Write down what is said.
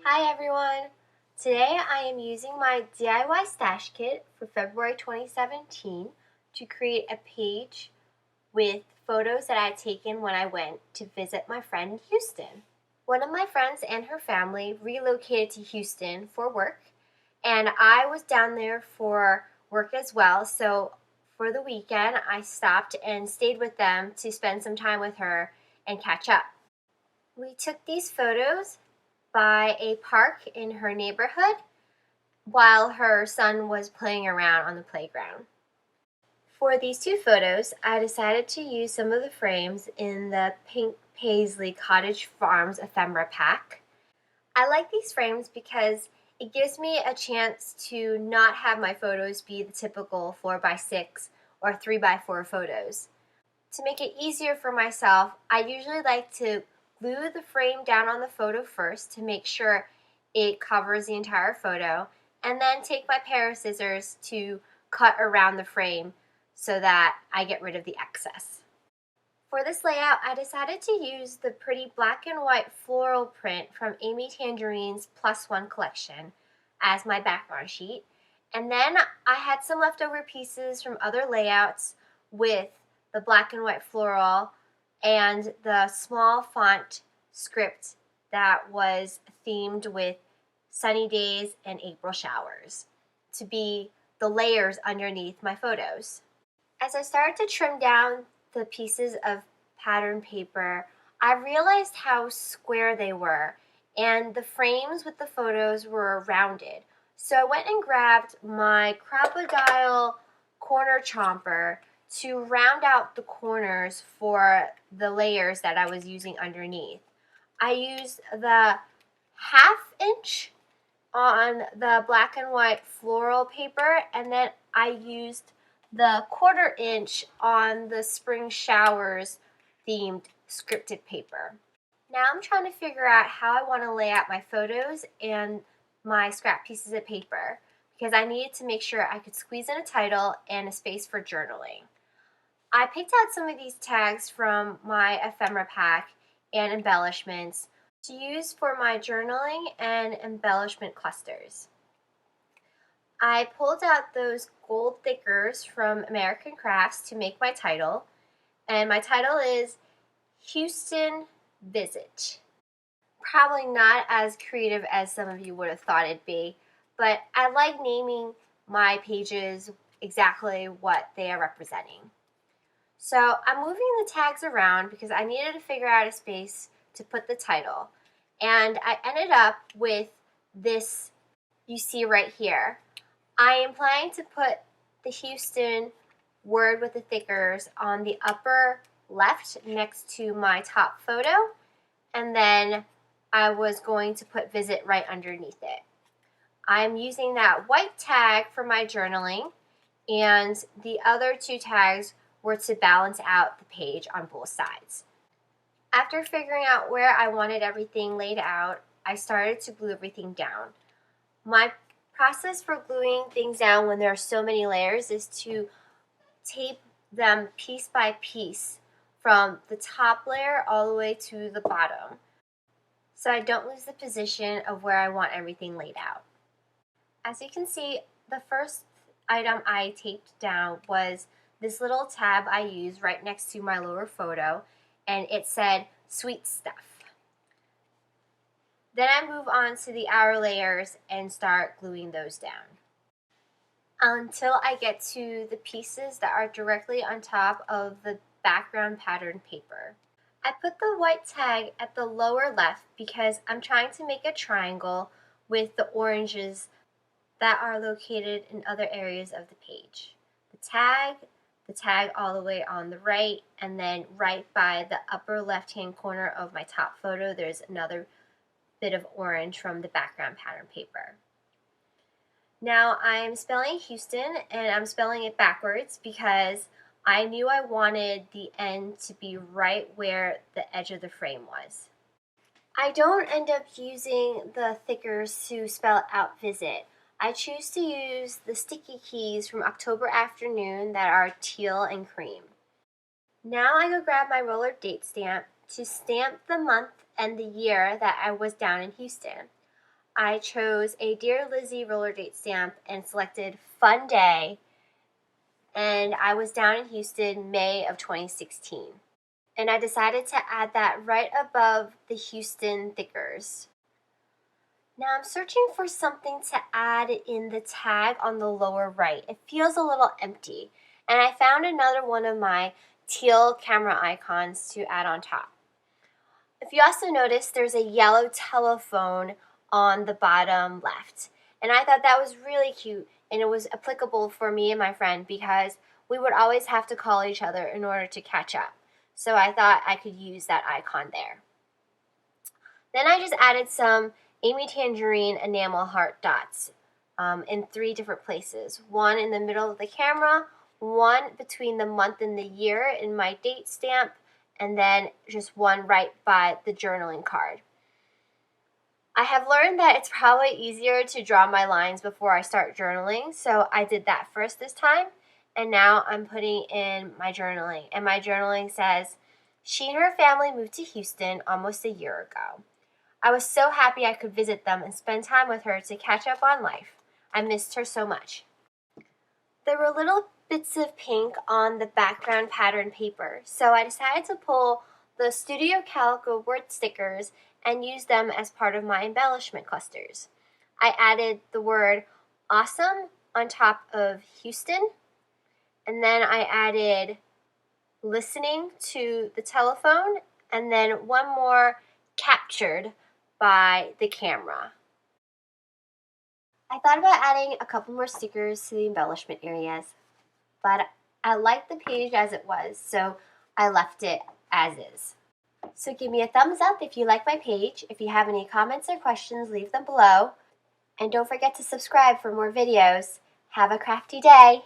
Hi everyone! Today I am using my DIY stash kit for February 2017 to create a page with photos that I had taken when I went to visit my friend in Houston. One of my friends and her family relocated to Houston for work, and I was down there for work as well, so for the weekend I stopped and stayed with them to spend some time with her and catch up. We took these photos by a park in her neighborhood while her son was playing around on the playground. For these two photos, I decided to use some of the frames in the Pink Paisley Cottage Farms ephemera pack. I like these frames because it gives me a chance to not have my photos be the typical 4x6 or 3x4 photos. To make it easier for myself, I usually like to glue the frame down on the photo first to make sure it covers the entire photo, and then take my pair of scissors to cut around the frame so that I get rid of the excess. For this layout, I decided to use the pretty black and white floral print from Amy Tangerine's Plus One collection as my background sheet, and then I had some leftover pieces from other layouts with the black and white floral and the small font script that was themed with sunny days and April showers to be the layers underneath my photos. As I started to trim down the pieces of pattern paper, I realized how square they were, and the frames with the photos were rounded. So I went and grabbed my Crocodile corner chomper to round out the corners for the layers that I was using underneath. I used the 1/2 inch on the black and white floral paper, and then I used the 1/4 inch on the spring showers themed scripted paper. Now I'm trying to figure out how I want to lay out my photos and my scrap pieces of paper because I needed to make sure I could squeeze in a title and a space for journaling. I picked out some of these tags from my ephemera pack and embellishments to use for my journaling and embellishment clusters. I pulled out those gold thickers from American Crafts to make my title, and my title is Houston Visit. Probably not as creative as some of you would have thought it'd be, but I like naming my pages exactly what they are representing. So I'm moving the tags around because I needed to figure out a space to put the title. And I ended up with this you see right here. I am planning to put the Houston word with the thickers on the upper left next to my top photo, and then I was going to put visit right underneath it. I'm using that white tag for my journaling, and the other two tags were to balance out the page on both sides. After figuring out where I wanted everything laid out, I started to glue everything down. My process for gluing things down when there are so many layers is to tape them piece by piece from the top layer all the way to the bottom so I don't lose the position of where I want everything laid out. As you can see, the first item I taped down was this little tab I used right next to my lower photo, and it said sweet stuff. Then I move on to the outer layers and start gluing those down until I get to the pieces that are directly on top of the background pattern paper. I put the white tag at the lower left because I'm trying to make a triangle with the oranges that are located in other areas of the page. The tag all the way on the right, and then right by the upper left-hand corner of my top photo, there's another bit of orange from the background pattern paper. Now I'm spelling Houston, and I'm spelling it backwards because I knew I wanted the end to be right where the edge of the frame was. I don't end up using the thickers to spell out visit. I choose to use the sticky keys from October Afternoon that are teal and cream. Now I go grab my roller date stamp to stamp the month and the year that I was down in Houston. I chose a Dear Lizzie roller date stamp and selected Fun Day, and I was down in Houston May of 2016. And I decided to add that right above the Houston stickers. Now I'm searching for something to add in the tag on the lower right. It feels a little empty. And I found another one of my teal camera icons to add on top. If you also notice, there's a yellow telephone on the bottom left. And I thought that was really cute, and it was applicable for me and my friend because we would always have to call each other in order to catch up. So I thought I could use that icon there. Then I just added some Amy Tangerine enamel heart dots in 3 different places. One in the middle of the camera, one between the month and the year in my date stamp, and then just one right by the journaling card. I have learned that it's probably easier to draw my lines before I start journaling, so I did that first this time, and now I'm putting in my journaling. And my journaling says, she and her family moved to Houston almost a year ago. I was so happy I could visit them and spend time with her to catch up on life. I missed her so much. There were little bits of pink on the background pattern paper, so I decided to pull the Studio Calico word stickers and use them as part of my embellishment clusters. I added the word awesome on top of Houston, and then I added listening to the telephone, and then one more captured by the camera. I thought about adding a couple more stickers to the embellishment areas, but I liked the page as it was, so I left it as is. So give me a thumbs up if you like my page. If you have any comments or questions, leave them below. And don't forget to subscribe for more videos. Have a crafty day!